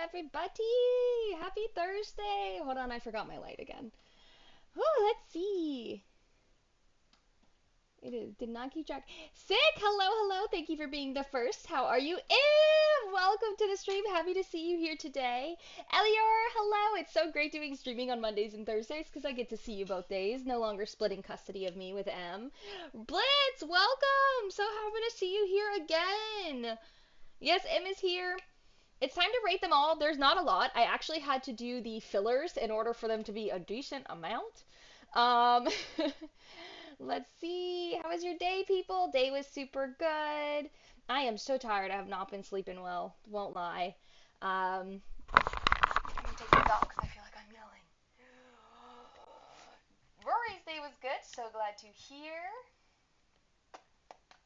Everybody! Happy Thursday! Hold on, I forgot my light again. Oh, let's see. It is, did not keep track. Sick! Hello! Thank you for being the first. How are you? Welcome to the stream. Happy to see you here today. Elior, hello! It's so great doing streaming on Mondays and Thursdays because I get to see you both days. No longer splitting custody of me with M. Blitz, welcome! So happy to see you here again. Yes, M is here. It's time to rate them all. There's not a lot. I actually had to do the fillers in order for them to be a decent amount. Let's see. How was your day, people? Day was super good. I am so tired. I have not been sleeping well. Won't lie. I'm gonna take this off because I feel like I'm yelling. Rory's day was good. So glad to hear.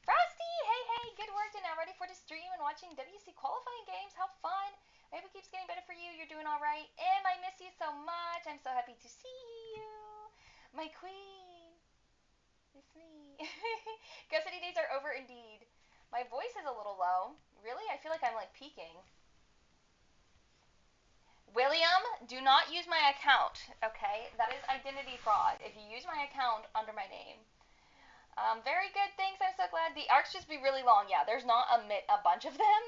Frosty! Hey, good work. And now ready for the stream and watching WC qualifying games. How fun. I hope it keeps getting better for you. You're doing all right. Em, I miss you so much. I'm so happy to see you. My queen. It's me. Custody days are over indeed. My voice is a little low. Really? I feel like I'm like peaking. William, do not use my account, okay? That is identity fraud if you use my account under my name. Very good, thanks. I'm so glad. The arcs just be really long. Yeah, there's not a bunch of them.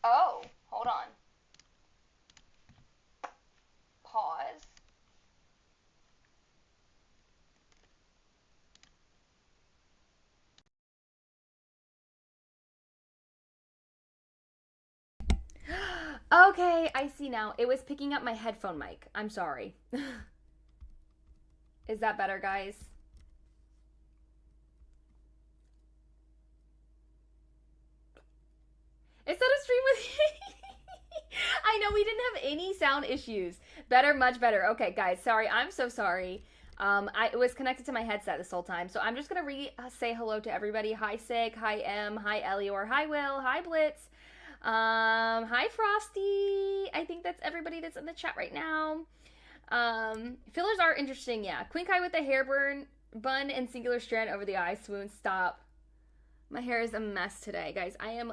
Oh, hold on. Pause. Okay, I see now. It was picking up my headphone mic. I'm sorry. Is that better, guys? Is that a stream with I know we didn't have any sound issues. Better, much better. Okay, guys, sorry. I'm so sorry. It was connected to my headset this whole time. So I'm just going to say hello to everybody. Hi, Sig. Hi, M. Hi, Elior. Hi, Will. Hi, Blitz. Hi, Frosty. I think that's everybody that's in the chat right now. Fillers are interesting, yeah. Queen Kai with the hair bun and singular strand over the eye. Swoon, stop. My hair is a mess today, guys. I'm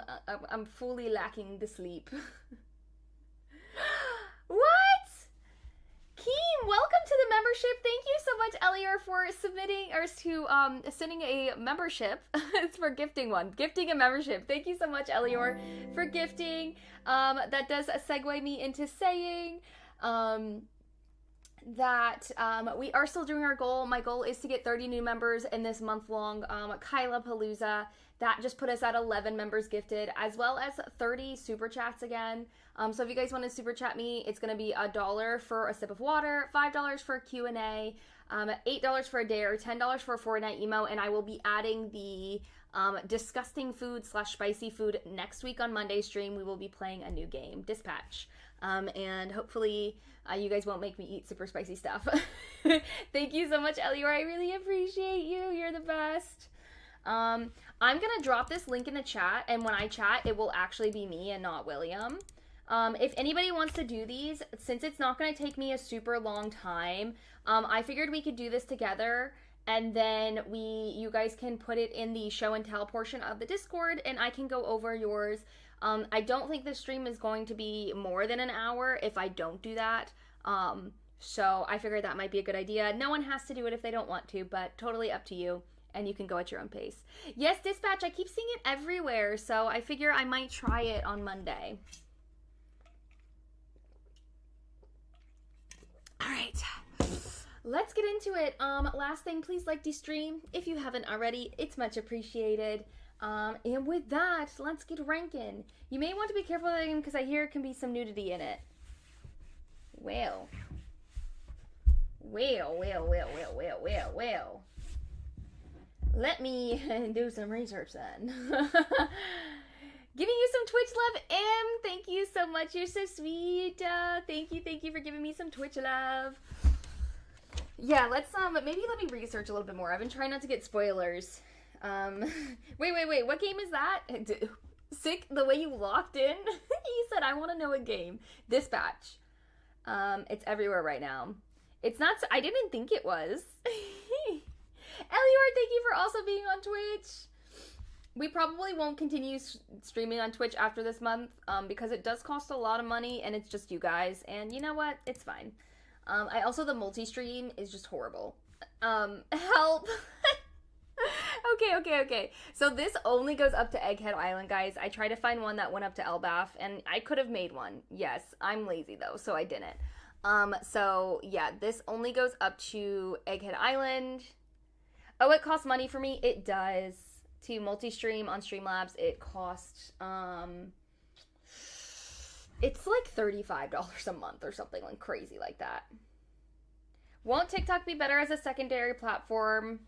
fully lacking the sleep. What? Keem, welcome to the membership. Thank you so much, Elior, for submitting or to sending a membership. It's for gifting a membership. Thank you so much, Elior, for gifting. That does segue me into saying that we are still doing our goal. My goal is to get 30 new members in this month-long Kyla Palooza. That just put us at 11 members gifted, as well as 30 super chats again. So if you guys want to super chat me, it's going to be $1 for a sip of water, $5 for a Q&A, $8 for a dare, $10 for a Fortnite emo, and I will be adding the disgusting food / spicy food next week on Monday stream. We will be playing a new game, Dispatch. And hopefully you guys won't make me eat super spicy stuff. Thank you so much, Elior. I really appreciate you. You're the best. I'm gonna drop this link in the chat, and when I chat, it will actually be me and not William. If anybody wants to do these, since it's not gonna take me a super long time, I figured we could do this together, and then you guys can put it in the show and tell portion of the Discord, and I can go over yours. I don't think this stream is going to be more than an hour if I don't do that. So I figured that might be a good idea. No one has to do it if they don't want to, but totally up to you. And you can go at your own pace. Yes, Dispatch, I keep seeing it everywhere, so I figure I might try it on Monday. All right, let's get into it. Last thing, please like the stream if you haven't already. It's much appreciated. And with that, let's get ranking. You may want to be careful with it because I hear it can be some nudity in it. Well. Let me do some research then. Giving you some Twitch love, M. Thank you so much. You're so sweet. Thank you for giving me some Twitch love. Yeah, let's maybe let me research a little bit more. I've been trying not to get spoilers. Wait. What game is that? Sick the way you locked in. He said, I want to know a game. Dispatch. It's everywhere right now. It's not. I didn't think it was. Elior, thank you for also being on Twitch. We probably won't continue streaming on Twitch after this month because it does cost a lot of money and it's just you guys. And you know what? It's fine. The multi-stream is just horrible. Help. Okay. So this only goes up to Egghead Island, guys. I tried to find one that went up to Elbaf and I could have made one. Yes, I'm lazy though, so I didn't. So yeah, this only goes up to Egghead Island. Oh, it costs money for me? It does. To multi-stream on Streamlabs, it costs, it's like $35 a month or something like crazy like that. Won't TikTok be better as a secondary platform?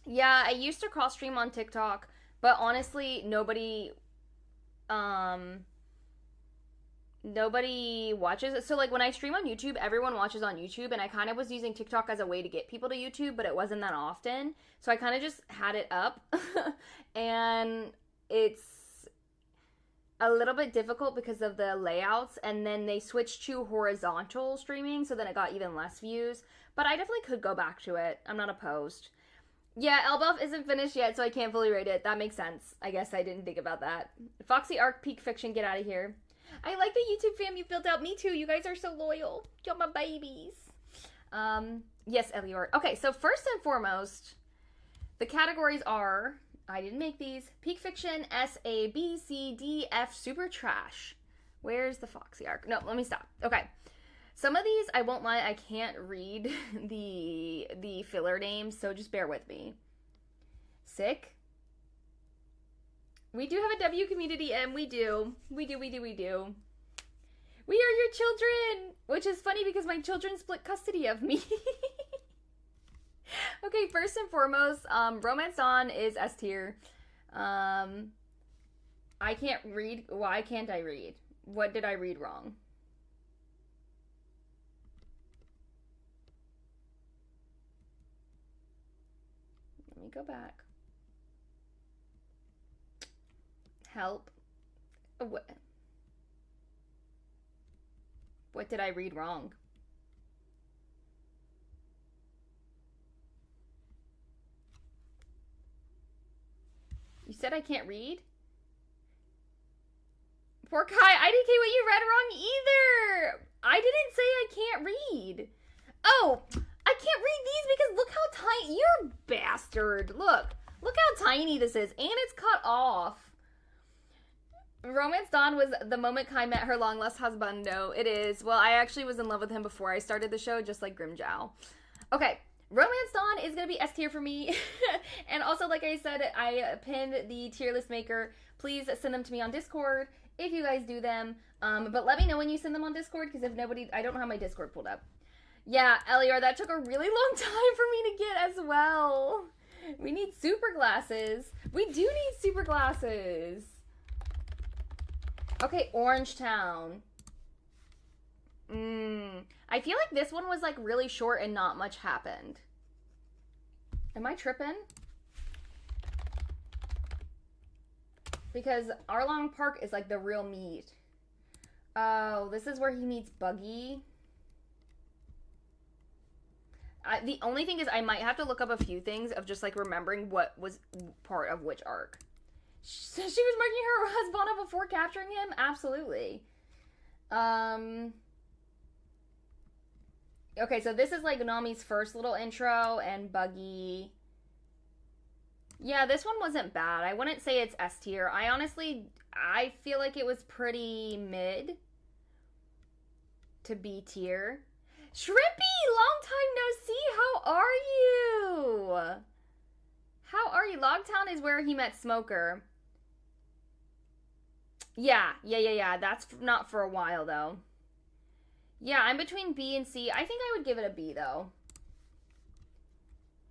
Yeah, I used to cross-stream on TikTok, but honestly, nobody watches it. So like when I stream on YouTube, everyone watches on YouTube, and I kind of was using TikTok as a way to get people to YouTube, but it wasn't that often. So I kind of just had it up and it's a little bit difficult because of the layouts, and then they switched to horizontal streaming, so then it got even less views, but I definitely could go back to it. I'm not opposed. Yeah, Elbaf isn't finished yet, so I can't fully rate it. That makes sense. I guess I didn't think about that. Foxy Arc Peak Fiction, get out of here. I like the YouTube fam you've built out. Me too. You guys are so loyal. You're my babies. Yes, Elior. Okay, so first and foremost, the categories are, I didn't make these, Peak Fiction, S, A, B, C, D, F, Super Trash. Where's the Foxy Arc? No, let me stop. Okay. Some of these, I won't lie, I can't read the filler names, so just bear with me. Sick. We do have a W community, and we do. We do. We are your children! Which is funny because my children split custody of me. Okay, first and foremost, Romance Dawn is S tier. I can't read. Why can't I read? What did I read wrong? Let me go back. Help. What did I read wrong? You said I can't read? Poor Kai, I didn't get what you read wrong either. I didn't say I can't read. Oh, I I can't read these because look how tiny. You're a bastard. Look how tiny this is, and it's cut off. Romance Dawn was the moment Kai met her long lost husband. No, it is. Well, I actually was in love with him before I started the show, just like Grimjow. Okay, Romance Dawn is going to be S tier for me. And also, like I said, I pinned the tier list maker. Please send them to me on Discord if you guys do them. But let me know when you send them on Discord, because if nobody, I don't have my Discord pulled up. Yeah, Elior, that took a really long time for me to get as well. We need super glasses. We do need super glasses. Okay, Orange Town. I feel like this one was like really short and not much happened. Am I tripping? Because Arlong Park is like the real meat. Oh, this is where he meets Buggy. The only thing is I might have to look up a few things of just like remembering what was part of which arc. She was marking her husband before capturing him? Absolutely. Okay, so this is like Nami's first little intro and Buggy. Yeah, this one wasn't bad. I wouldn't say it's S tier. I feel like it was pretty mid to B tier. Shrimpy, long time no see. How are you? How are you? Logtown is where he met Smoker. Yeah. That's not for a while, though. Yeah, I'm between B and C. I think I would give it a B, though.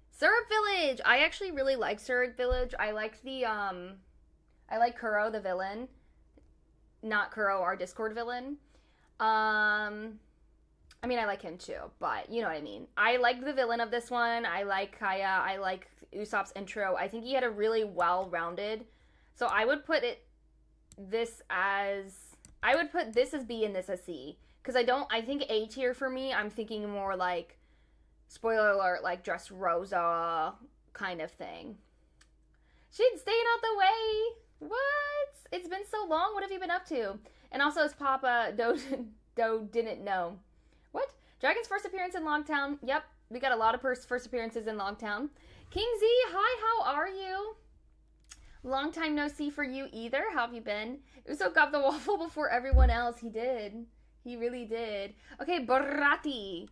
Syrup Village. I actually really like Syrup Village. I liked the, I like Kuro, the villain. Not Kuro, our Discord villain. I mean, I like him too, but you know what I mean. I like the villain of this one. I like Kaya. I like Usopp's intro. I think he had a really well-rounded. So I would put this as B and this as C. Because I think A tier for me, I'm thinking more like, spoiler alert, like Dressrosa kind of thing. She'd staying out the way. What? It's been so long. What have you been up to? And also, as Papa Doe didn't know. What? Dragon's first appearance in Longtown. Yep, we got a lot of first appearances in Longtown. King Z, hi, how are you? Long time no see for you either. How have you been? Usopp got the waffle before everyone else. He did. He really did. Okay, Bharati.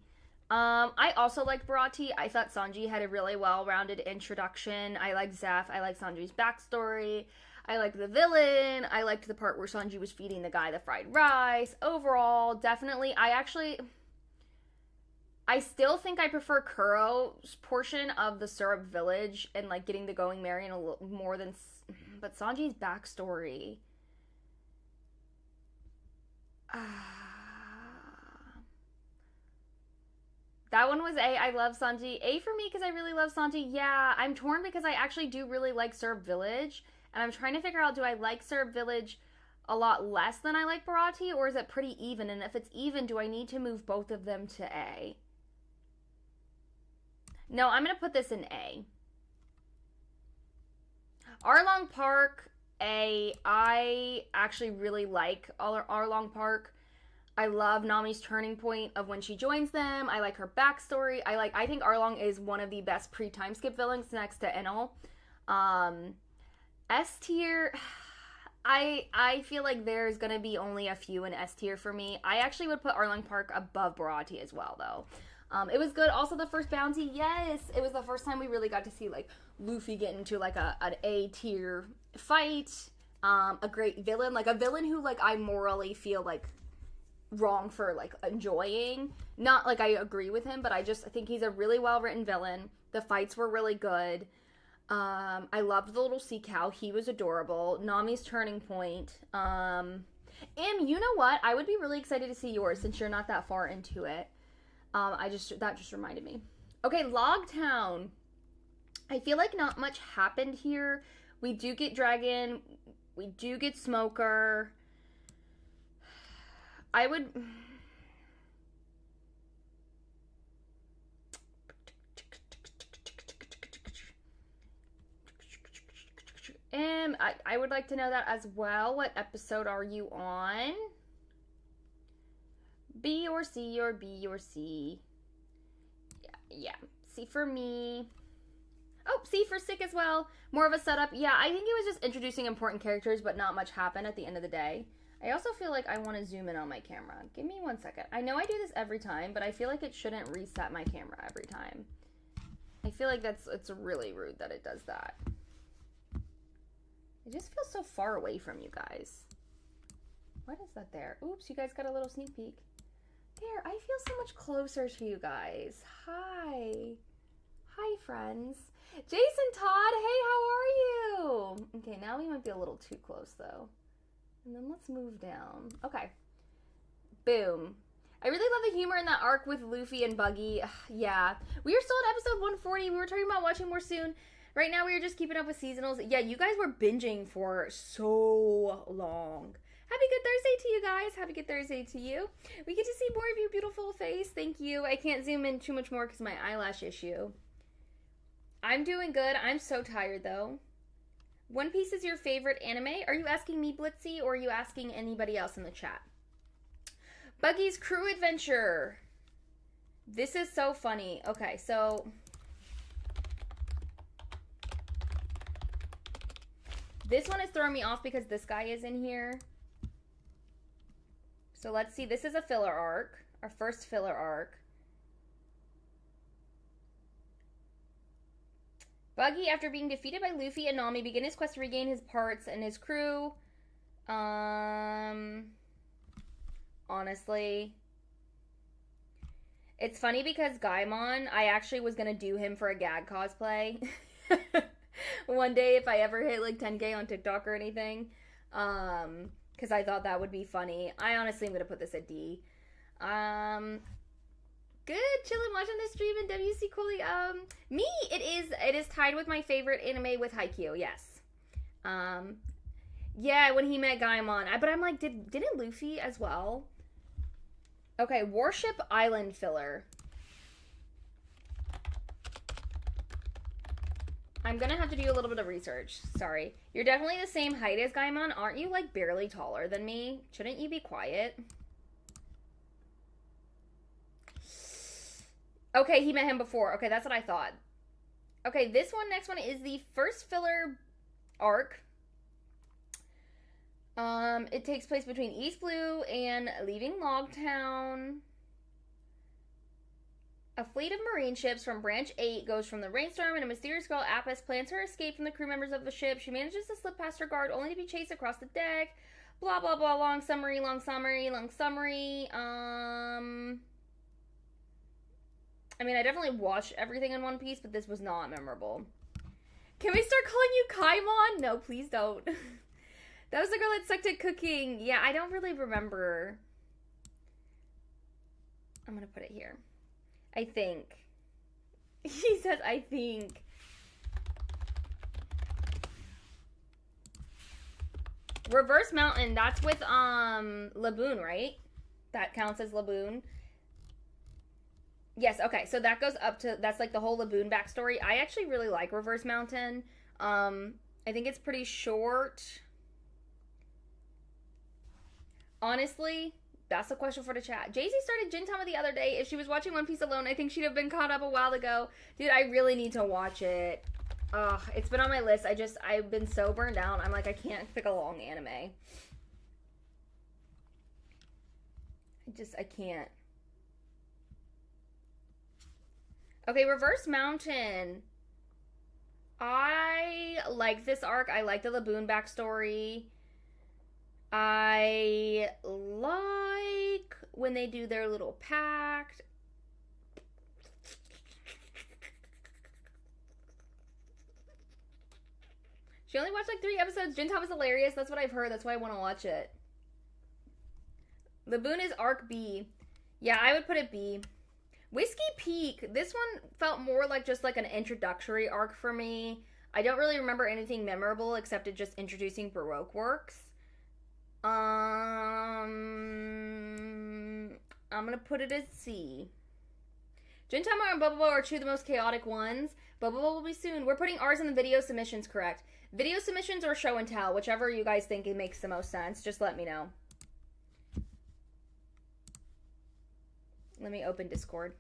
I also like Bharati. I thought Sanji had a really well-rounded introduction. I like Zeph. I like Sanji's backstory. I liked the villain. I liked the part where Sanji was feeding the guy the fried rice. Overall, definitely, I still think I prefer Kuro's portion of the Syrup Village and like getting the Going Merry a little more than, but Sanji's backstory. That one was A. I love Sanji. A for me because I really love Sanji. Yeah, I'm torn because I actually do really like Syrup Village, and I'm trying to figure out, do I like Syrup Village a lot less than I like Bharati, or is it pretty even? And if it's even, do I need to move both of them to A? No, I'm going to put this in A. Arlong Park, A. I actually really like Arlong Park. I love Nami's turning point of when she joins them. I like her backstory. I think Arlong is one of the best pre-time skip villains next to Enel. S tier, I feel like there's going to be only a few in S tier for me. I actually would put Arlong Park above Bharati as well, though. It was good. Also, the first bounty, yes. It was the first time we really got to see, like, Luffy get into, like, an A-tier fight. A great villain. Like, a villain who, like, I morally feel, like, wrong for, like, enjoying. Not, like, I agree with him, but I think he's a really well-written villain. The fights were really good. I loved the little sea cow. He was adorable. Nami's turning point. And you know what? I would be really excited to see yours since you're not that far into it. That just reminded me. Okay, Logtown. I feel like not much happened here. We do get Dragon. We do get Smoker. I would... I would like to know that as well. What episode are you on? B or C or B or C. Yeah. C for me. Oh, C for sick as well. More of a setup. Yeah, I think it was just introducing important characters, but not much happened at the end of the day. I also feel like I want to zoom in on my camera. Give me 1 second. I know I do this every time, but I feel like it shouldn't reset my camera every time. I feel like it's really rude that it does that. It just feels so far away from you guys. What is that there? Oops, you guys got a little sneak peek. There, I feel so much closer to you guys. Hi. Hi, friends. Jason Todd, hey, how are you? Okay, now we might be a little too close, though. And then let's move down. Okay. Boom. I really love the humor in that arc with Luffy and Buggy. Yeah. We are still at episode 140. We were talking about watching more soon. Right now, we are just keeping up with seasonals. Yeah, you guys were binging for so long. Happy good Thursday to you guys. Happy good Thursday to you. We get to see more of your beautiful face. Thank you. I can't zoom in too much more because of my eyelash issue. I'm doing good. I'm so tired, though. One Piece is your favorite anime? Are you asking me, Blitzy, or are you asking anybody else in the chat? Buggy's Crew Adventure. This is so funny. Okay, so... this one is throwing me off because this guy is in here. So let's see. This is a filler arc. Our first filler arc. Buggy, after being defeated by Luffy and Nami, begin his quest to regain his parts and his crew. Honestly, it's funny because Gaimon, I actually was gonna do him for a gag cosplay one day if I ever hit like 10K on TikTok or anything, because I thought that would be funny. I honestly am gonna put this at D. Good, chilling, watching this stream in WC Cooley. Me, it is tied with my favorite anime with Haikyuu. Yes. Yeah, when he met Gaimon, but I'm like, didn't Luffy as well? Okay, Warship Island filler. I'm gonna have to do a little bit of research. Sorry. You're definitely the same height as Gaimon. Aren't you like barely taller than me? Shouldn't you be quiet? Okay, he met him before. Okay, that's what I thought. Okay, this one, next one is the first filler arc. It takes place between East Blue and leaving Logtown. A fleet of marine ships from Branch 8 goes from the rainstorm, and a mysterious girl, Apis, plans her escape from the crew members of the ship. She manages to slip past her guard, only to be chased across the deck. Blah, blah, blah, long summary, long summary, long summary. I mean, I definitely watched everything in One Piece, but this was not memorable. Can we start calling you Kaimon? No, please don't. That was the girl that sucked at cooking. Yeah, I don't really remember. I'm gonna put it here. I think. He says, I think. Reverse Mountain, that's with, Laboon, right? That counts as Laboon. Yes, okay, so that goes up to, that's like the whole Laboon backstory. I actually really like Reverse Mountain. I think it's pretty short. Honestly, that's a question for the chat. Jay-Z started Gintama the other day. If she was watching One Piece alone, I think she'd have been caught up a while ago. Dude, I really need to watch it. Ugh, it's been on my list. I've been so burned out. I'm like, I can't pick a long anime. I can't. Okay, Reverse Mountain. I like this arc. I like the Laboon backstory. I like when they do their little pact. She only watched like 3 episodes. Gintama is hilarious. That's what I've heard. That's why I want to watch it. Laboon is arc B. Yeah, I would put it B. Whiskey Peak. This one felt more like just like an introductory arc for me. I don't really remember anything memorable except it just introducing Baroque works. I'm gonna put it as C. Gintama and Bubble are 2 of the most chaotic ones. Bubble will be soon. We're putting ours in the video submissions, correct? Video submissions or show and tell, whichever you guys think it makes the most sense. Just let me know. Let me open Discord.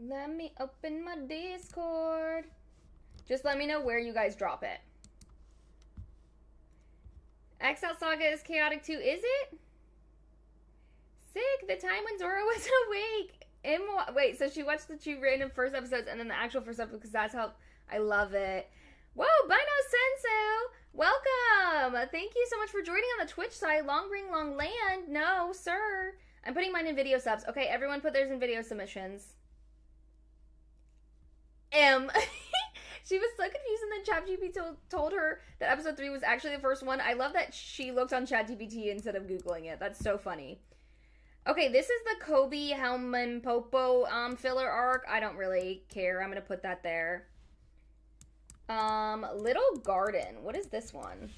Let me open my Discord. Just let me know where you guys drop it. Exile Saga is chaotic too, is it? Sick, the time when Zoro was awake. Wait, so she watched the 2 random first episodes and then the actual first episode because that's how I love it. Whoa, Bino Sensu! Welcome! Thank you so much for joining on the Twitch side. Long ring, long land. No, sir. I'm putting mine in video subs. Okay, everyone put theirs in video submissions. She was so confused and then ChatGPT told her that episode 3 was actually the first one. I love that she looked on ChatGPT instead of Googling it. That's so funny. Okay, this is the Kobe Helman-Popo filler arc. I don't really care. I'm going to put that there. Little Garden. What is this one?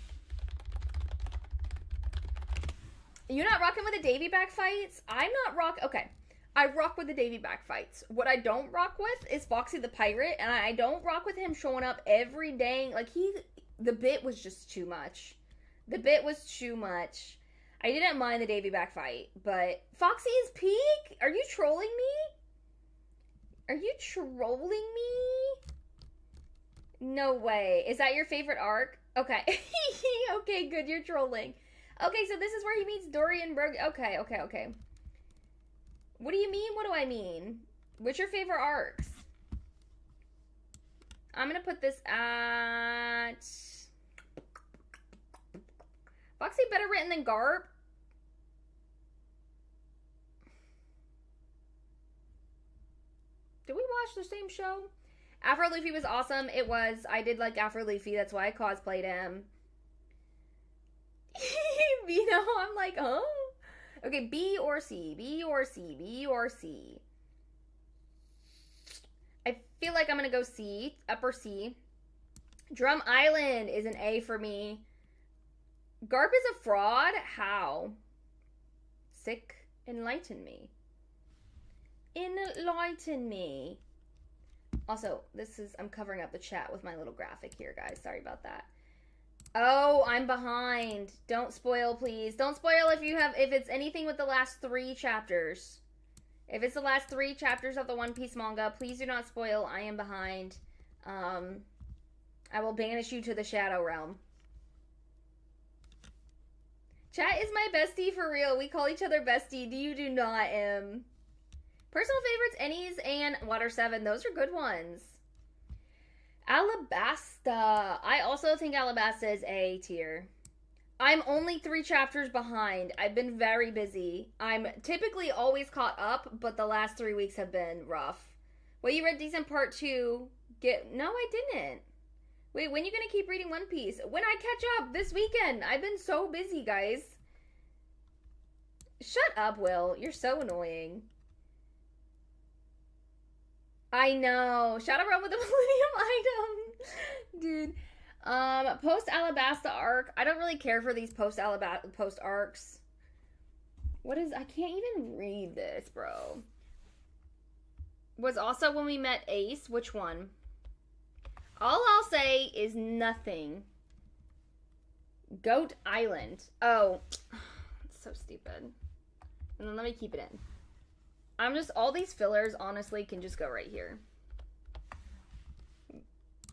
You not rocking with the Davy back fights? I'm not okay. I rock with the Davy back fights. What I don't rock with is Foxy the Pirate, and I don't rock with him showing up every day. Like, the bit was just too much. The bit was too much. I didn't mind the Davy back fight, but Foxy is peak? Are you trolling me? Are you trolling me? No way. Is that your favorite arc? Okay. Okay, good. You're trolling. Okay, so this is where he meets Dorian Brogue. Okay. What do you mean? What do I mean? What's your favorite arcs? I'm gonna put this at... Foxy better written than Garp? Did we watch the same show? Afro Luffy was awesome. It was. I did like Afro Luffy. That's why I cosplayed him. You know, I'm like, huh? Okay, B or C. B or C. B or C. I feel like I'm going to go C. Upper C. Drum Island is an A for me. Garp is a fraud? How? Sick. Enlighten me. Enlighten me. Also, I'm covering up the chat with my little graphic here, guys. Sorry about that. Oh, I'm behind. Don't spoil, please. Don't spoil if it's anything with the last 3 chapters. If it's the last 3 chapters of the One Piece manga, please do not spoil. I am behind. I will banish you to the Shadow Realm. Chat is my bestie for real. We call each other bestie. You do not, Personal favorites, Ennies and Water 7. Those are good ones. Alabasta. I also think Alabasta is A tier. I'm only 3 chapters behind. I've been very busy. I'm typically always caught up, but the last 3 weeks have been rough. Well, you read Decent Part 2. No, I didn't. Wait, when are you going to keep reading One Piece? When I catch up this weekend. I've been so busy, guys. Shut up, Will. You're so annoying. I know. Shadow Realm with the Millennium item. Dude. Post Alabasta arc. I don't really care for these post arcs. What is... I can't even read this, bro. Was also when we met Ace. Which one? All I'll say is nothing. Goat Island. Oh. It's so stupid. And then let me keep it in. All these fillers, honestly, can just go right here.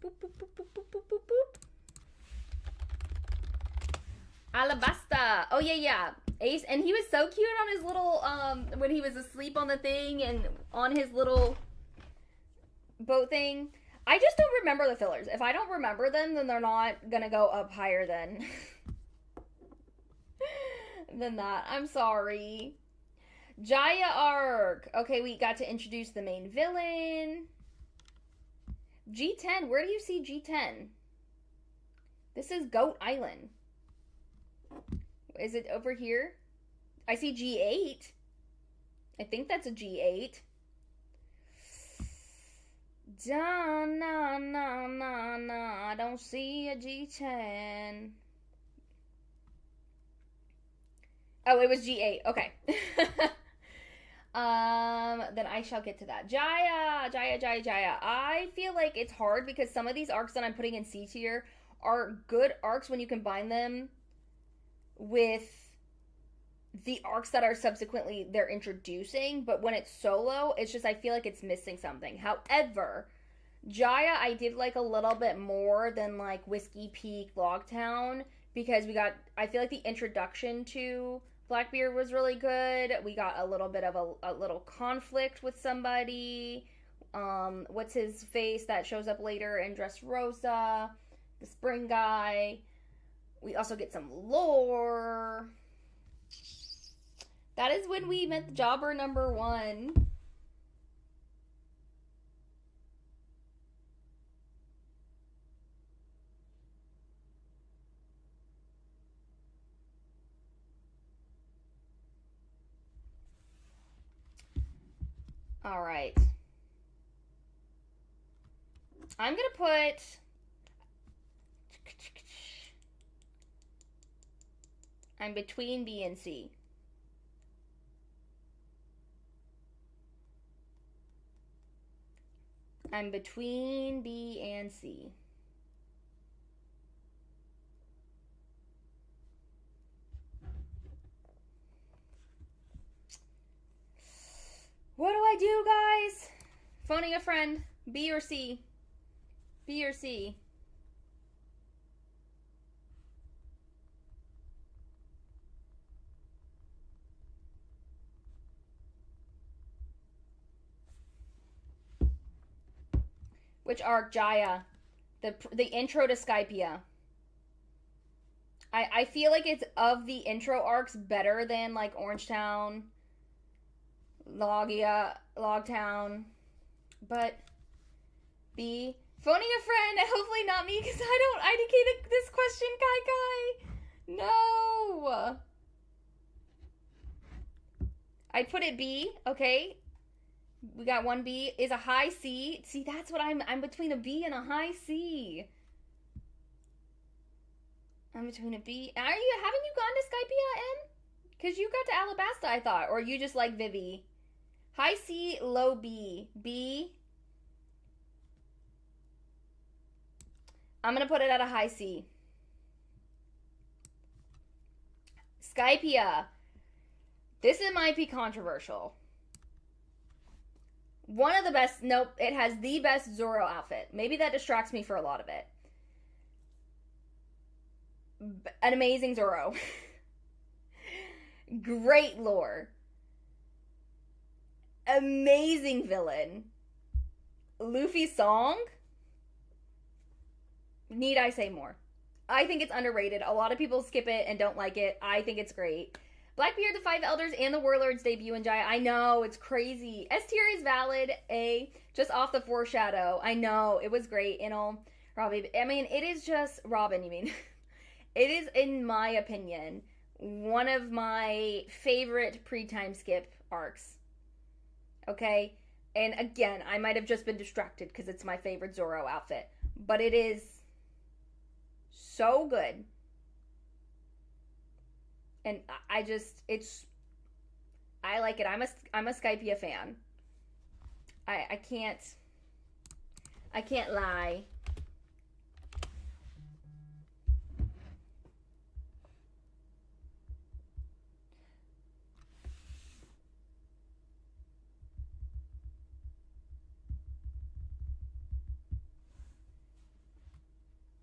Boop, boop, boop, boop, boop, boop, boop, boop. Alabasta. Oh, yeah. Ace, and he was so cute on his little, when he was asleep on the thing and on his little boat thing. I just don't remember the fillers. If I don't remember them, then they're not gonna go up higher than that. I'm sorry. Jaya arc. Okay, we got to introduce the main villain. G10. Where do you see G10? This is Goat Island. Is it over here? I see G8. I think that's a G8. No. I don't see a G10. Oh, it was G8. Okay. Then I shall get to that. Jaya. I feel like it's hard because some of these arcs that I'm putting in C tier are good arcs when you combine them with the arcs that are subsequently they're introducing, but when it's solo, it's just I feel like it's missing something. However, Jaya I did like a little bit more than like Whiskey Peak Logtown because we got I feel like the introduction to Blackbeard was really good. We got a little bit of a little conflict with somebody. What's his face that shows up later in Dressrosa, the spring guy. We also get some lore. That is when we met the jobber number 1. All right. I'm going to put I'm between B and C. I'm between B and C. What do I do, guys? Phoning a friend. B or C? B or C? Which arc? Jaya. The intro to Skypia. I feel like it's of the intro arcs better than like Orangetown, Logtown, but B. Phoning a friend, hopefully not me because I don't IDK this question, Kai. No. I'd put it B, okay. We got one B. Is a high C. See, that's what I'm between a B and a high C. I'm between a B. Haven't you gone to Skypia, N? Because you got to Alabasta, I thought. Or you just like Vivi. High C, low B. B. I'm going to put it at a high C. Skypia. This might be controversial. One of the best, nope, it has the best Zoro outfit. Maybe that distracts me for a lot of it. An amazing Zoro. Great lore. Amazing villain. Luffy's song? Need I say more? I think it's underrated. A lot of people skip it and don't like it. I think it's great. Blackbeard, the Five Elders, and the Warlords debut in Jaya. I know, it's crazy. S tier is valid. A, just off the foreshadow. I know, it was great. Robbie, I mean, it is just, Robin, you mean? It is, in my opinion, one of my favorite pre-time skip arcs. Okay? And again, I might have just been distracted because it's my favorite Zoro outfit. But it is so good. And I like it. I'm a Skypia fan. I can't lie.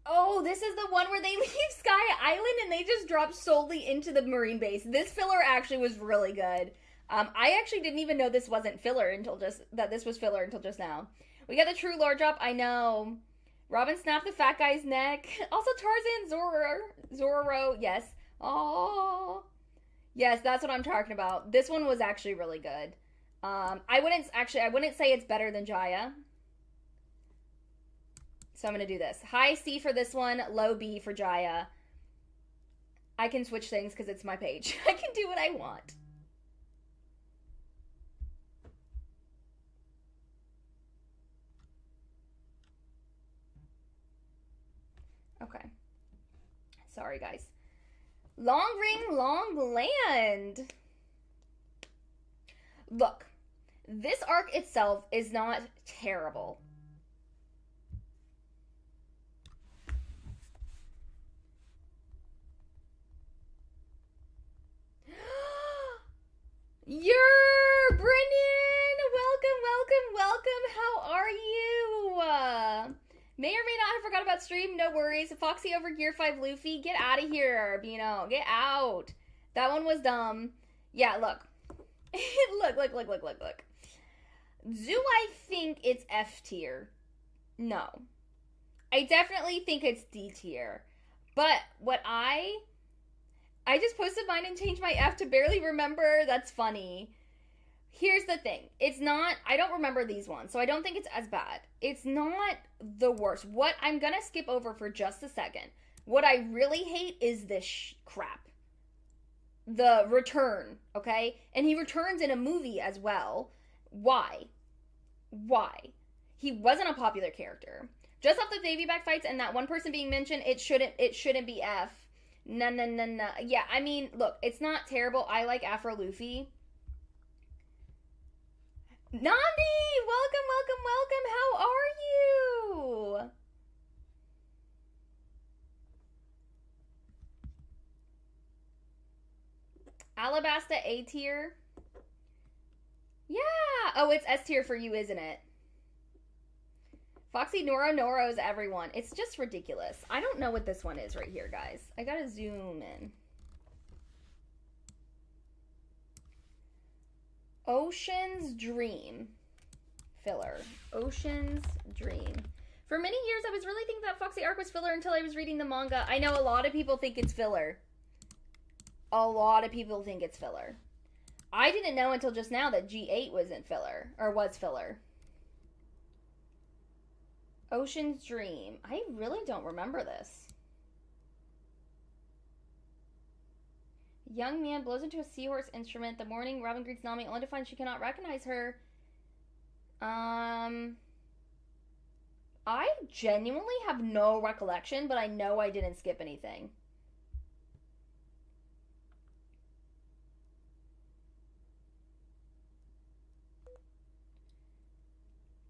Oh, this is the one where they leave Sky Island and they just drop solely into the marine base. This filler actually was really good. I actually didn't even know this wasn't filler until this was filler until just now. We got the true lore drop. I know. Robin snapped the fat guy's neck. Also Tarzan Zoro. Yes. Oh. Yes, that's what I'm talking about. This one was actually really good. I wouldn't say it's better than Jaya. So I'm going to do this. High C for this one, low B for Jaya. I can switch things because it's my page. I can do what I want. Okay. Sorry, guys. Long Ring, Long Land. Look, this arc itself is not terrible. May or may not have forgot about stream. No worries. Foxy over Gear 5 Luffy. Get out of here, Bino. Get out. That one was dumb. Yeah, look. look. Do I think it's F tier? No. I definitely think it's D tier. But what I just posted mine and changed my F to barely remember. That's funny. Here's the thing. It's not, I don't remember these ones, so I don't think it's as bad. It's not the worst. What I'm gonna skip over for just a second. What I really hate is this crap. The return, okay? And he returns in a movie as well. Why? He wasn't a popular character. Just off the baby back fights and that one person being mentioned, it shouldn't be F. No. Yeah, I mean, look, it's not terrible. I like Afro Luffy. Nandi! Welcome. How are you? Alabasta A tier? Yeah! Oh, it's S tier for you, isn't it? Foxy Noro's everyone. It's just ridiculous. I don't know what this one is right here, guys. I gotta zoom in. Ocean's Dream. Filler. Ocean's Dream. For many years, I was really thinking that Foxy arc was filler until I was reading the manga. I know a lot of people think it's filler. A lot of people think it's filler. I didn't know until just now that G8 wasn't filler. Or was filler. Ocean's Dream. I really don't remember this. Young man blows into a seahorse instrument. The morning Robin greets Nami only to find she cannot recognize her. I genuinely have no recollection, but I know I didn't skip anything.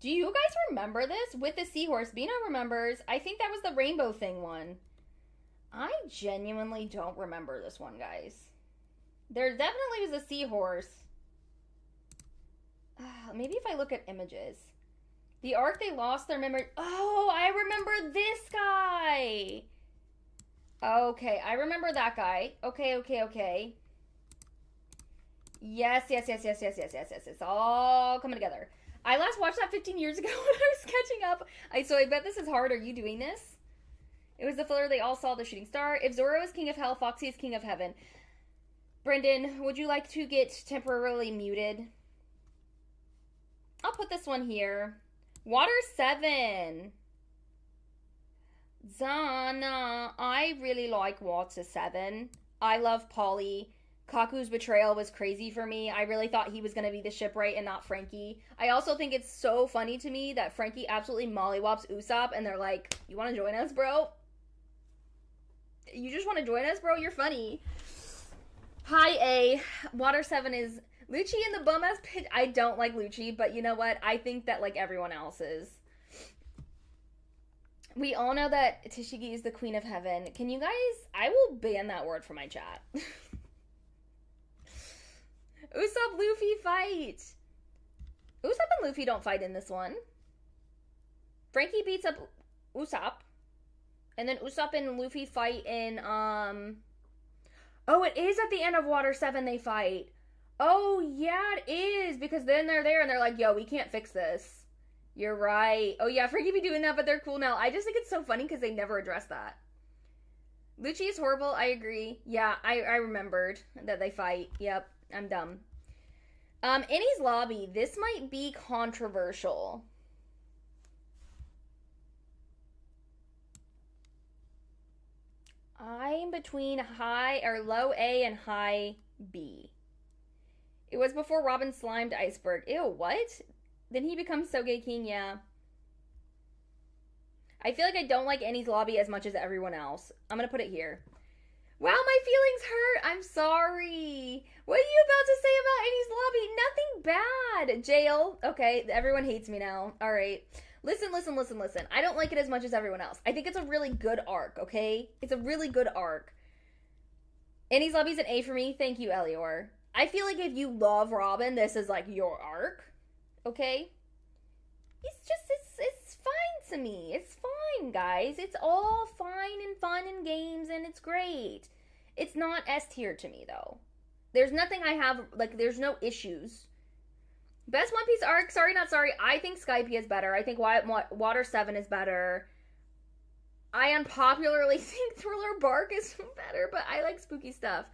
Do you guys remember this? With the seahorse, Bino remembers. I think that was the rainbow thing one. I genuinely don't remember this one, guys. There definitely was a seahorse. Maybe if I look at images. The arc they lost their memory. Oh, I remember this guy. Okay, I remember that guy. Okay. Yes. It's all coming together. I last watched that 15 years ago when I was catching up. So I bet this is hard. Are you doing this? It was the filler they all saw, the shooting star. If Zoro is king of hell, Foxy is king of heaven. Brendan, would you like to get temporarily muted? I'll put this one here. Water 7. Zana, I really like Water 7. I love Polly. Kaku's betrayal was crazy for me. I really thought he was going to be the shipwright and not Frankie. I also think it's so funny to me that Frankie absolutely mollywops Usopp and they're like, you want to join us, bro? You just want to join us, bro? You're funny. Hi, A. Water 7 is Lucci in the bum-ass pit. I don't like Lucci, but you know what? I think that like everyone else is. We all know that Tashigi is the queen of heaven. Can you guys... I will ban that word from my chat. Usopp Luffy fight. Usopp and Luffy don't fight in this one. Frankie beats up Usopp. And then Usopp and Luffy fight in, Oh, it is at the end of Water 7 they fight. Oh, yeah, it is. Because then they're there and they're like, yo, we can't fix this. You're right. Oh, yeah, Frankie be doing that, but they're cool now. I just think it's so funny because they never address that. Lucci is horrible. I agree. Yeah, I remembered that they fight. Yep, I'm dumb. Enies Lobby. This might be controversial. I'm between high or low A and high B. It was before Robin slimed Iceberg. Ew, what? Then he becomes Soge King, yeah. I feel like I don't like Enies Lobby as much as everyone else. I'm gonna put it here. Wow, my feelings hurt. I'm sorry. What are you about to say about Enies Lobby? Nothing bad. Jail. Okay, everyone hates me now. All right. Listen. I don't like it as much as everyone else. I think it's a really good arc, okay? It's a really good arc. Enies Lobby's an A for me. Thank you, Elior. I feel like if you love Robin, this is like your arc, okay? It's fine to me. It's fine, guys. It's all fine and fun and games, and it's great. It's not S tier to me, though. There's nothing I have, like, there's no issues. Best One Piece arc, sorry not sorry. I think Skype is better. I think Water 7 is better. I unpopularly think Thriller Bark is better, but I like spooky stuff.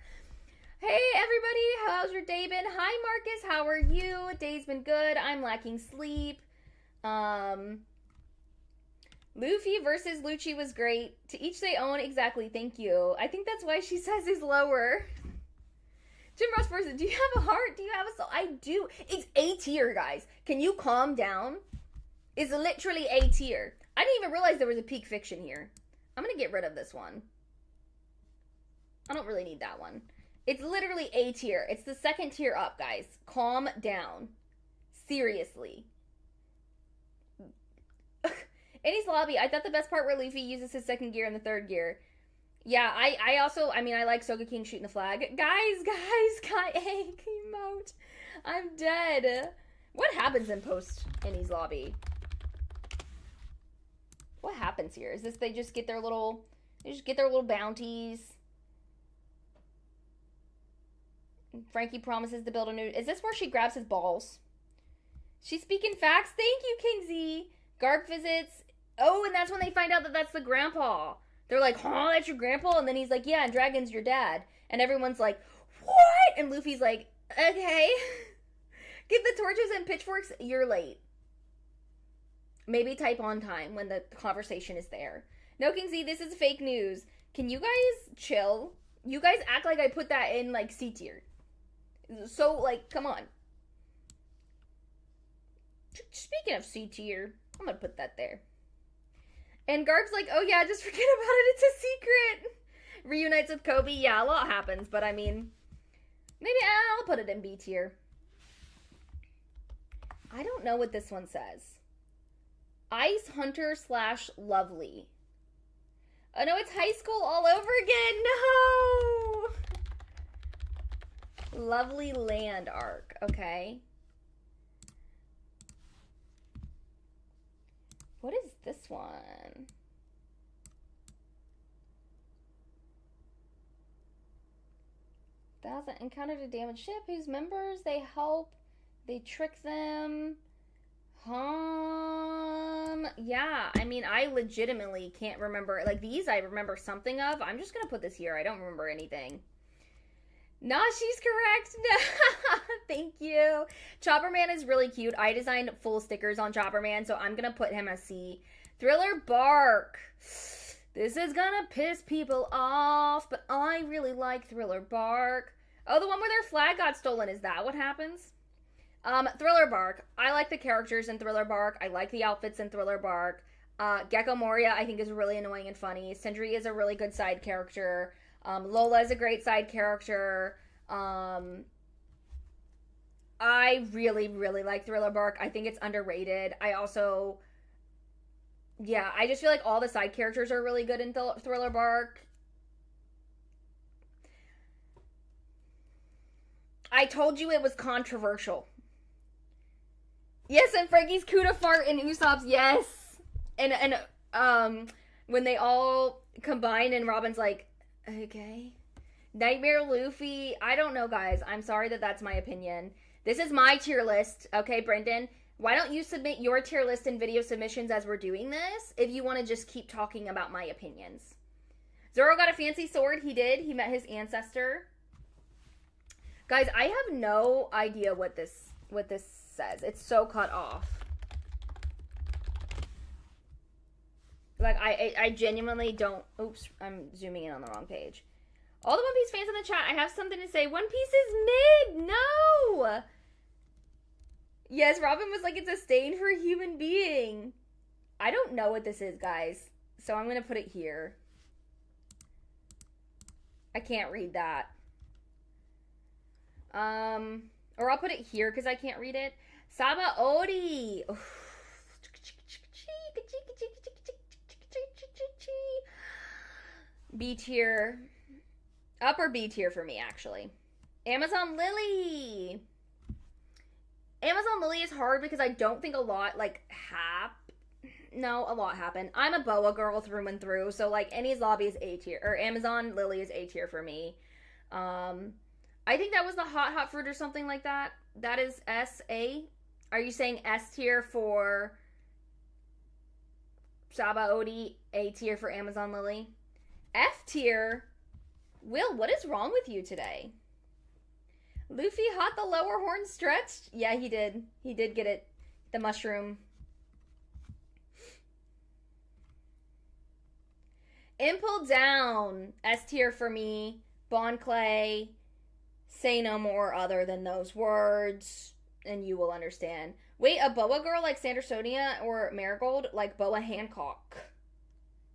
Hey everybody, how's your day been? Hi Marcus, how are you? Day's been good. I'm lacking sleep. Luffy versus Lucci was great. To each their own, exactly, thank you. I think that's why she says is lower. Jim Ross versus, do you have a heart? Do you have a soul? I do. It's A tier, guys. Can you calm down? It's literally A tier. I didn't even realize there was a peak fiction here. I'm gonna get rid of this one. I don't really need that one. It's literally A tier. It's the second tier up, guys. Calm down. Seriously. Eddie's Lobby. I thought the best part where Luffy uses his second gear and the third gear. Yeah, I also, I mean, I like Soga King shooting the flag. Guys, hey, emote. I'm dead. What happens in post Eddie's Lobby? What happens here? Is this they just get their little bounties? Frankie promises to build a new... Is this where she grabs his balls? She's speaking facts. Thank you, King Z. Garp visits. Oh, and that's when they find out that that's the grandpa. They're like, huh, that's your grandpa? And then he's like, yeah, and Dragon's your dad. And everyone's like, what? And Luffy's like, okay. Get the torches and pitchforks. You're late. Maybe type on time when the conversation is there. No, King Z, this is fake news. Can you guys chill? You guys act like I put that in, like, C tier. So, like, come on. Speaking of C tier, I'm gonna put that there. And Garp's like, oh yeah, just forget about it, it's a secret. Reunites with Kobe, yeah, a lot happens, but I mean, maybe I'll put it in B tier. I don't know what this one says. Ice Hunter / Lovely. Oh no, it's high school all over again, no! Lovely Land arc, okay. What is this one? Thousand encountered a damaged ship whose members they help, they trick them. Yeah, I mean, I legitimately can't remember. Like, these I remember something of. I'm just gonna put this here. I don't remember anything. Nah, she's correct. Thank you. Chopper Man is really cute. I designed full stickers on Chopper Man, so I'm gonna put him as C. Thriller Bark. This is gonna piss people off, but I really like Thriller Bark. Oh, the one where their flag got stolen. Is that what happens? Thriller Bark. I like the characters in Thriller Bark. I like the outfits in Thriller Bark. Gecko Moria, I think, is really annoying and funny. Sindri is a really good side character. Lola is a great side character. I really, really like Thriller Bark. I think it's underrated. I also... Yeah, I just feel like all the side characters are really good in Thriller Bark. I told you it was controversial. Yes, and Frankie's Kuda fart and Usopp's, yes. And when they all combine and Robin's like, okay. Nightmare Luffy, I don't know, guys. I'm sorry that that's my opinion. This is my tier list, okay, Brendan? Why don't you submit your tier list in video submissions as we're doing this, if you want to just keep talking about my opinions. Zoro got a fancy sword. He did. He met his ancestor. Guys, I have no idea what this says. It's so cut off. Like, I genuinely don't... Oops, I'm zooming in on the wrong page. All the One Piece fans in the chat, I have something to say. One Piece is mid! No! Yes, Robin was like, it's a stain for a human being. I don't know what this is, guys. So I'm going to put it here. I can't read that. Or I'll put it here because I can't read it. Saba Ori. B tier. Upper B tier for me, actually. Amazon Lily. Amazon Lily is hard because I don't think a lot, like, no, a lot happened. I'm a Boa girl through and through, so like Annie's Lobby is A tier, or Amazon Lily is A tier for me. Um, I think that was the hot fruit or something like that. That is S A. Are you saying S tier for Saba Odie, A tier for Amazon Lily? F tier? Will, what is wrong with you today? Luffy hot the lower horn stretched? Yeah, he did. He did get it. The mushroom. Impel down. S tier for me. Bon Clay. Say no more other than those words. And you will understand. Wait, a boa girl like Sandersonia or Marigold? Like Boa Hancock.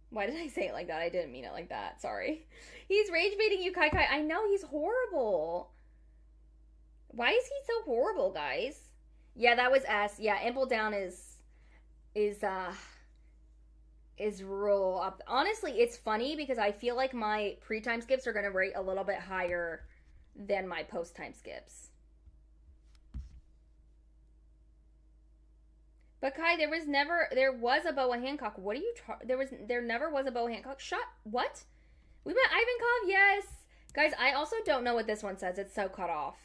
Why did I say it like that? I didn't mean it like that. Sorry. He's rage baiting you, Kai Kai. I know, he's horrible. Why is he so horrible, guys? Yeah, that was S. Yeah, Impel down is real up. Honestly, it's funny because I feel like my pre-time skips are going to rate a little bit higher than my post-time skips. But Kai, there was a Boa Hancock. What are you there never was a Boa Hancock. What? We met Ivankov, yes. Guys, I also don't know what this one says. It's so cut off.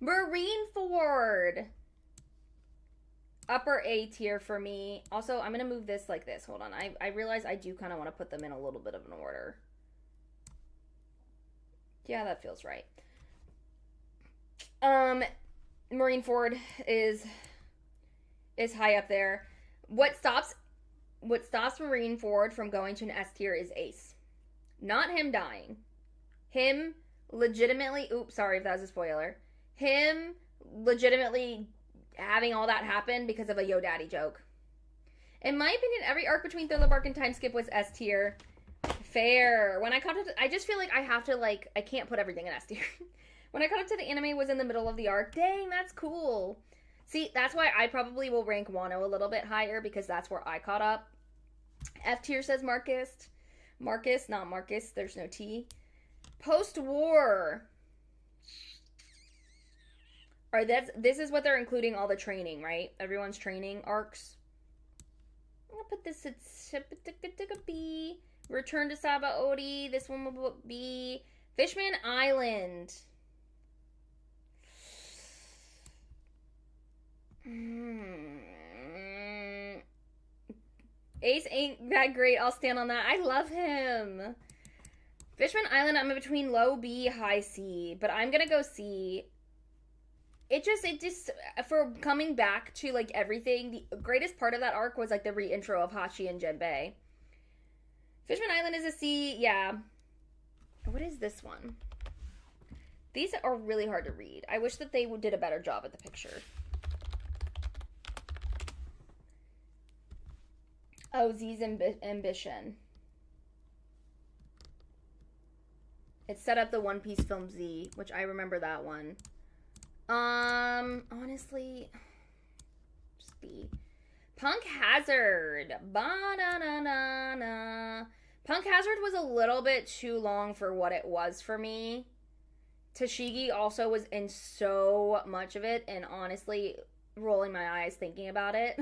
Marineford. Upper A tier for me. Also, I'm going to move this like this. Hold on. I realize I do kind of want to put them in a little bit of an order. Yeah, that feels right. Marineford is high up there. What stops Marineford from going to an S tier is Ace. Not him dying. Him legitimately, oops, sorry if that was a spoiler. Him legitimately having all that happen because of a Yo Daddy joke. In my opinion, every arc between Thriller Bark and Time Skip was S tier. Fair. When I caught up to, I just feel like I have to I can't put everything in S tier. When I caught up to the anime was in the middle of the arc. Dang, that's cool. See, that's why I probably will rank Wano a little bit higher because that's where I caught up. F tier says Marcus. Marcus, not Marcus. There's no T. Post-war. All right, this is what they're including all the training, right? Everyone's training arcs. I'm gonna put this at B. Return to Saba Odi. This one will be Fishman Island. Ace ain't that great. I'll stand on that. I love him. Fishman Island, I'm in between low B, high C, but I'm gonna go C. It just, for coming back to, everything, the greatest part of that arc was, the re-intro of Hachi and Jinbei. Fishman Island is a C, yeah. What is this one? These are really hard to read. I wish that they did a better job at the picture. Oh, Z's Ambition. It set up the One Piece film Z, which I remember that one. Honestly, just B. Punk Hazard. Ba-na-na-na-na. Punk Hazard was a little bit too long for what it was for me. Tashigi also was in so much of it, and honestly, rolling my eyes thinking about it.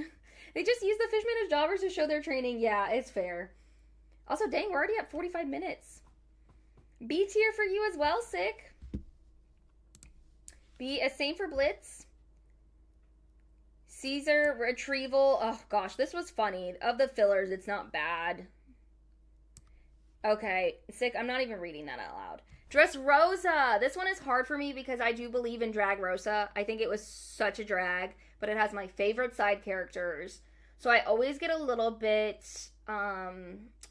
They just used the fishmen as jobbers to show their training. Yeah, it's fair. Also, dang, we're already at 45 minutes. B tier for you as well, sick. B, same for Blitz. Caesar, Retrieval. Oh, gosh, this was funny. Of the fillers, it's not bad. Okay, sick. I'm not even reading that out loud. Dressrosa. This one is hard for me because I do believe in Drag Rosa. I think it was such a drag, but it has my favorite side characters. So I always get a little bit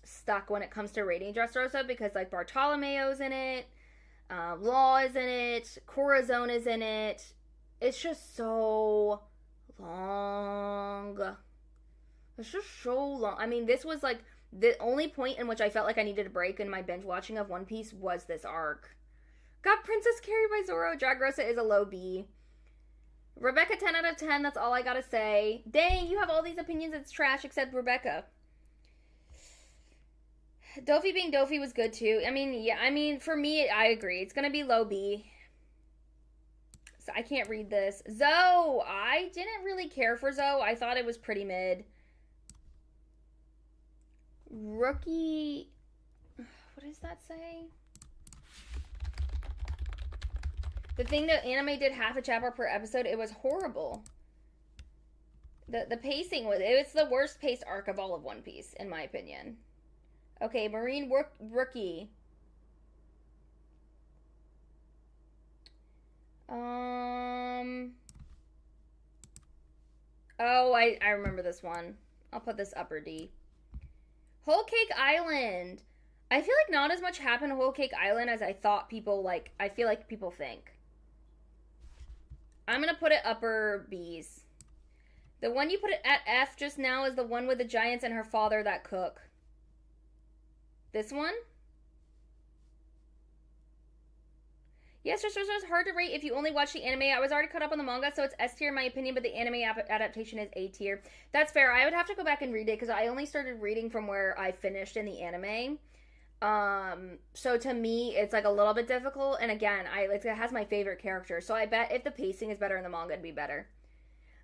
stuck when it comes to rating Dressrosa because, Bartolomeo's in it. Law is in it. Corazon is in it. It's just so long. It's just so long. I mean, this was the only point in which I felt like I needed a break in my binge watching of One Piece was this arc. Got Princess Carrie by Zoro. Dragrosa is a low B. Rebecca 10 out of 10. That's all I gotta say. Dang, you have all these opinions. It's trash except Rebecca. Dofi being Dofi was good too. I mean, for me, I agree. It's gonna be low B. So I can't read this. Zoe! I didn't really care for Zoe. I thought it was pretty mid. Rookie. What does that say? The thing that anime did half a chapter per episode, it was horrible. The pacing was, it's the worst paced arc of all of One Piece, in my opinion. Okay, Marine Rookie. Oh, I remember this one. I'll put this upper D. Whole Cake Island. I feel like not as much happened to Whole Cake Island as I thought people, like, I feel like people think. I'm gonna put it upper B's. The one you put it at F just now is the one with the giants and her father that cook. This one? Yes, just hard to rate if you only watch the anime. I was already caught up on the manga, so it's S tier in my opinion, but the anime adaptation is A tier. That's fair. I would have to go back and read it because I only started reading from where I finished in the anime. So to me, it's like a little bit difficult. And again, it has my favorite character, so I bet if the pacing is better in the manga, it'd be better.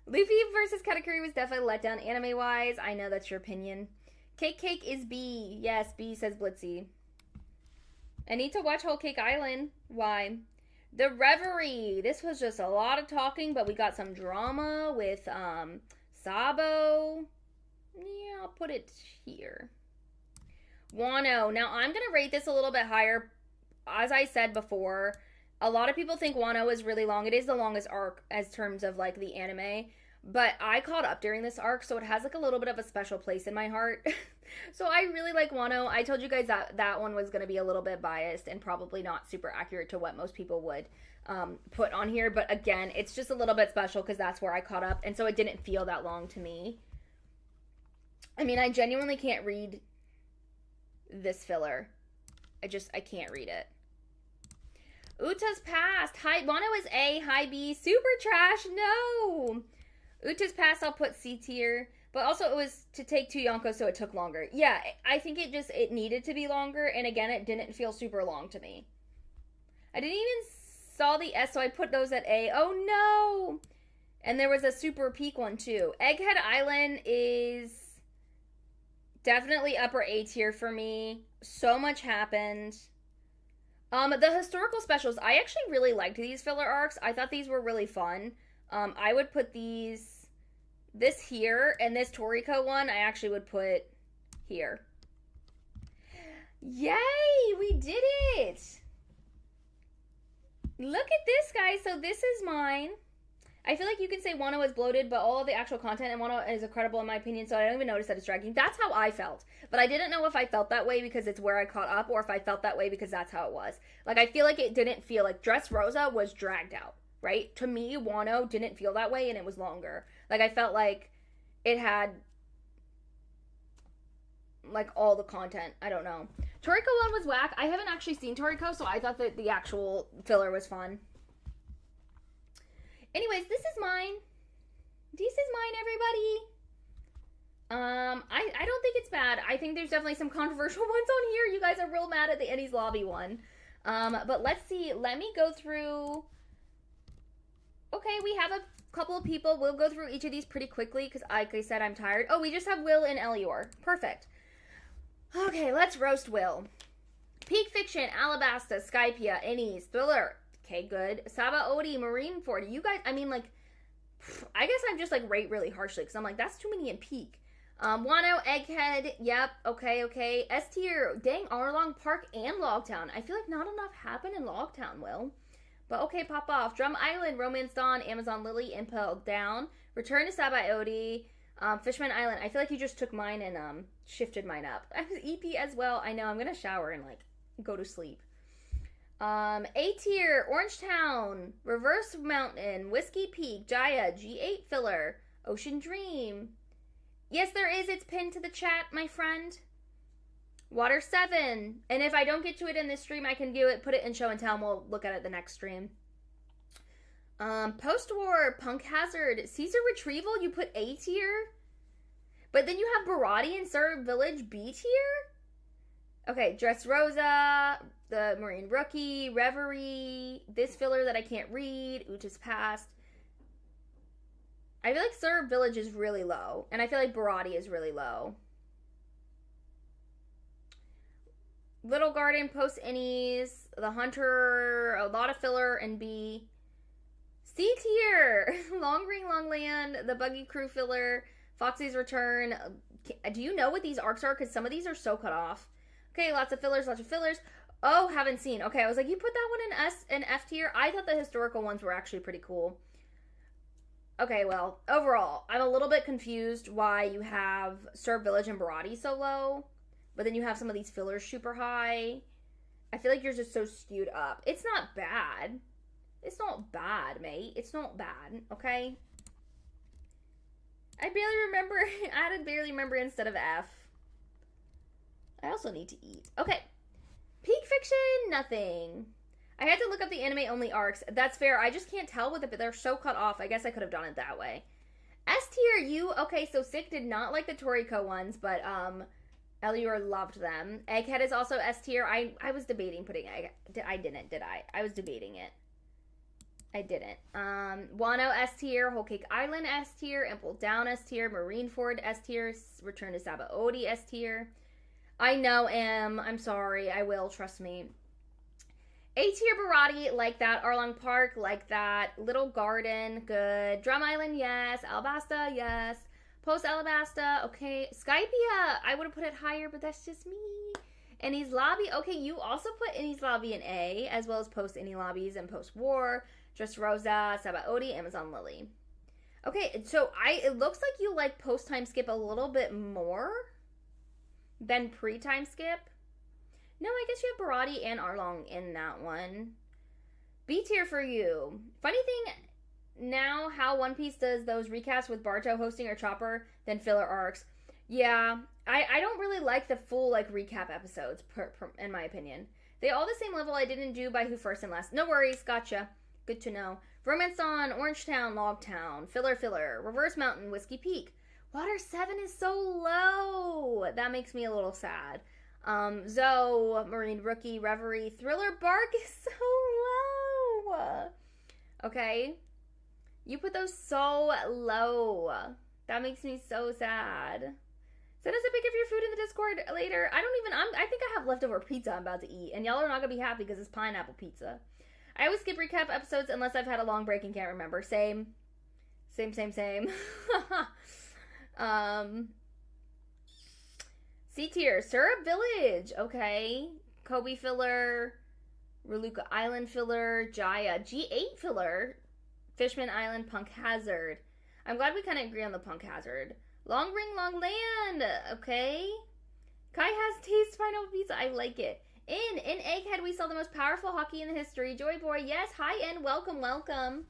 Luffy versus Katakuri was definitely let down anime wise. I know that's your opinion. Cake is B. Yes, B says Blitzy. I need to watch Whole Cake Island. Why? The Reverie. This was just a lot of talking, but we got some drama with Sabo. Yeah, I'll put it here. Wano. Now, I'm going to rate this a little bit higher. As I said before, a lot of people think Wano is really long. It is the longest arc as terms of, like, the anime. But I caught up during this arc, so it has, like, a little bit of a special place in my heart. So I really like Wano. I told you guys that one was going to be a little bit biased and probably not super accurate to what most people would put on here. But again, it's just a little bit special because that's where I caught up. And so it didn't feel that long to me. I mean, I genuinely can't read this filler. I can't read it. Uta's Past. Wano is A. High B. Super trash. No. Uta's Past, I'll put C tier. But also it was to take 2 Yonko, so it took longer. Yeah, I think it needed to be longer. And again, it didn't feel super long to me. I didn't even saw the S, so I put those at A. Oh, no. And there was a super peak one, too. Egghead Island is definitely upper A tier for me. So much happened. The historical specials, I actually really liked these filler arcs. I thought these were really fun. I would put this here, and this Toriko one, I actually would put here. Yay! We did it! Look at this, guys. So this is mine. I feel like you can say Wano is bloated, but all of the actual content in Wano is incredible in my opinion, so I don't even notice that it's dragging. That's how I felt. But I didn't know if I felt that way because it's where I caught up, or if I felt that way because that's how it was. Like, I feel like it didn't feel like Dressrosa was dragged out, right? To me, Wano didn't feel that way, and it was longer. Like, I felt like it had, like, all the content. I don't know. Toriko one was whack. I haven't actually seen Toriko, so I thought that the actual filler was fun. Anyways, this is mine. This is mine, everybody. I don't think it's bad. I think there's definitely some controversial ones on here. You guys are real mad at the Ennie's Lobby one. But let's see. Let me go through. Okay, we have a couple of people. We'll go through each of these pretty quickly because, like I said, I'm tired. Oh, we just have Will and Elior. Perfect. Okay, let's roast Will. Peak Fiction, Alabasta, Skypia, Ennies, Thriller. Okay, good. Saba Odi, Marineford. You guys, I mean, like, I guess I'm just, like, rate really harshly because I'm like, that's too many in peak. Wano, Egghead, yep, okay. S tier, dang, Arlong Park and Logtown. I feel like not enough happened in Logtown, Will. But okay, pop off. Drum Island, Romance Dawn, Amazon Lily, Impelled Down. Return to Saba Odi, Fishman Island. I feel like you just took mine and shifted mine up. I was EP as well. I know, I'm gonna shower and, like, go to sleep. A tier, Orange Town, Reverse Mountain, Whiskey Peak, Jaya, G8 filler, Ocean Dream. Yes, there is. It's pinned to the chat, my friend. Water 7. And if I don't get to it in this stream, I can do it, put it in show and tell, and we'll look at it the next stream. Post-war, Punk Hazard, Caesar Retrieval, you put A tier? But then you have Barati and Sir Village B tier? Okay, Dressrosa, the Marine Rookie, Reverie, this filler that I can't read, Uta's Past. I feel like Sir Village is really low, and I feel like Barati is really low. Little Garden, post Innies, The Hunter, a lot of filler, and B. C tier, Long Ring, Long Land, the Buggy Crew filler, Foxy's Return. Do you know what these arcs are? Because some of these are so cut off. Okay, lots of fillers, lots of fillers. Oh, haven't seen. Okay, I was like, you put that one in F tier? I thought the historical ones were actually pretty cool. Okay, well, overall, I'm a little bit confused why you have Serb Village and Barati so low, but then you have some of these fillers super high. I feel like yours is so skewed up. It's not bad. It's not bad, mate. It's not bad, okay? I barely remember. I added barely remember instead of F. I also need to eat. Okay. Peak Fiction, nothing. I had to look up the anime-only arcs. That's fair. I just can't tell with it, but they're so cut off. I guess I could have done it that way. S tier, you... Okay, so Sick did not like the Toriko ones, but, Elior loved them. Egghead is also S tier. I was debating putting Egg... I didn't, did I? I was debating it. I didn't. Wano S tier. Whole Cake Island S tier. Impel Down S tier. Marineford S tier. Return to Sabaody S tier. I know, I'm sorry. I will, trust me. A tier Barati, like that. Arlong Park, like that. Little Garden, good. Drum Island, yes. Alabasta, yes. Post Alabasta, okay. Skypia, I would have put it higher, but that's just me. Innie's Lobby, okay, you also put Innie's Lobby in A, as well as Post Innie Lobbies and Post War. Just Rosa, Sabaody, Amazon Lily. Okay, so it looks like you like Post Time Skip a little bit more than pre-time skip. No, I guess you have Barati and Arlong in that one. B tier for you. Funny thing now, how One Piece does those recaps with Barto hosting or Chopper, then filler arcs. Yeah, I don't really like the full like recap episodes, in my opinion. They all the same level. I didn't do by who first and last. No worries, gotcha. Good to know. Romance on, Orangetown, Logtown, Filler, Reverse Mountain, Whiskey Peak. Water 7 is so low. That makes me a little sad. Zoe, Marine Rookie, Reverie, Thriller Bark is so low. Okay. You put those so low. That makes me so sad. Send us a pic of your food in the Discord later. I think I have leftover pizza I'm about to eat, and y'all are not gonna be happy because it's pineapple pizza. I always skip recap episodes unless I've had a long break and can't remember. Same. C tier, Syrup Village, okay. Kobe filler, Reluca Island filler, Jaya, G8 filler, Fishman Island, Punk Hazard. I'm glad we kind of agree on the Punk Hazard. Long Ring, Long Land, okay. Kai has taste pineapple pizza, I like it. In Egghead, we saw the most powerful hockey in the history. Joy Boy, yes, hi, and welcome.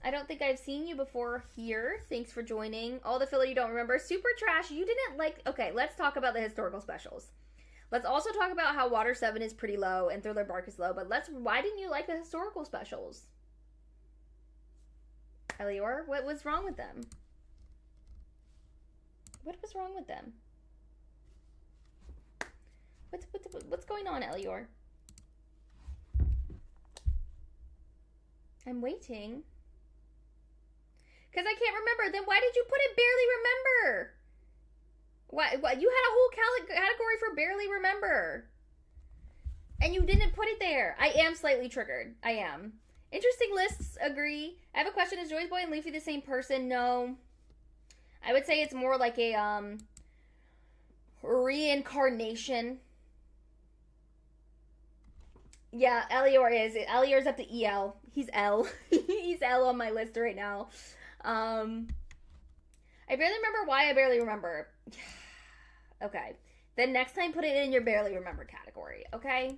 I don't think I've seen you before here. Thanks for joining. All the filler you don't remember. Super Trash, you didn't like... Okay, let's talk about the historical specials. Let's also talk about how Water 7 is pretty low and Thriller Bark is low, but why didn't you like the historical specials? Elior, what was wrong with them? What was wrong with them? What's going on, Elior? I'm waiting. Because I can't remember. Then why did you put it barely remember? What? You had a whole category for barely remember. And you didn't put it there. I am slightly triggered. I am. Interesting lists, agree. I have a question. Is Joy's Boy and Luffy the same person? No. I would say it's more like a reincarnation. Yeah, Elior is. Elior's up to EL. He's L. He's L on my list right now. I barely remember why I barely remember. Okay. Then next time put it in your barely remember category, okay?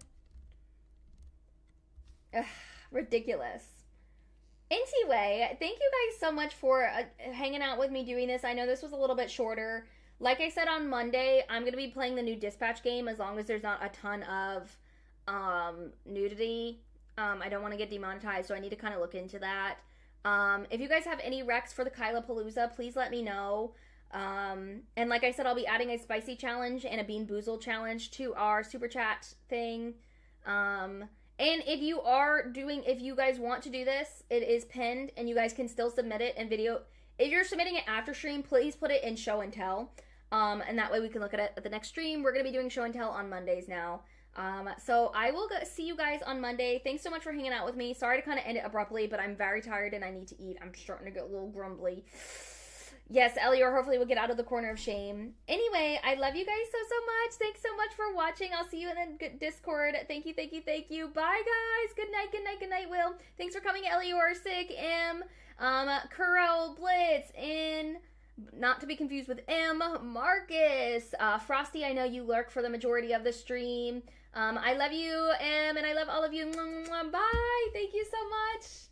Ugh, ridiculous. Anyway, thank you guys so much for hanging out with me doing this. I know this was a little bit shorter. Like I said on Monday, I'm going to be playing the new Dispatch game as long as there's not a ton of nudity. I don't want to get demonetized, so I need to kind of look into that. If you guys have any recs for the Kyla Palooza, please let me know. And like I said, I'll be adding a spicy challenge and a Bean Boozled challenge to our super chat thing. And if you guys want to do this, it is pinned and you guys can still submit it in video. If you're submitting it after stream, please put it in show and tell. And that way we can look at it at the next stream. We're going to be doing show and tell on Mondays now. So I will see you guys on Monday. Thanks so much for hanging out with me. Sorry to kind of end it abruptly, but I'm very tired and I need to eat. I'm starting to get a little grumbly. Yes, Elior hopefully will get out of the corner of shame. Anyway, I love you guys so much. Thanks so much for watching. I'll see you in the Discord. Thank you. Bye, guys. Good night, Will. Thanks for coming, Elior, Sick, M, Kuro, Blitz, In, not to be confused with M, Marcus, Frosty, I know you lurk for the majority of the stream. I love you, M, and I love all of you. Bye. Thank you so much.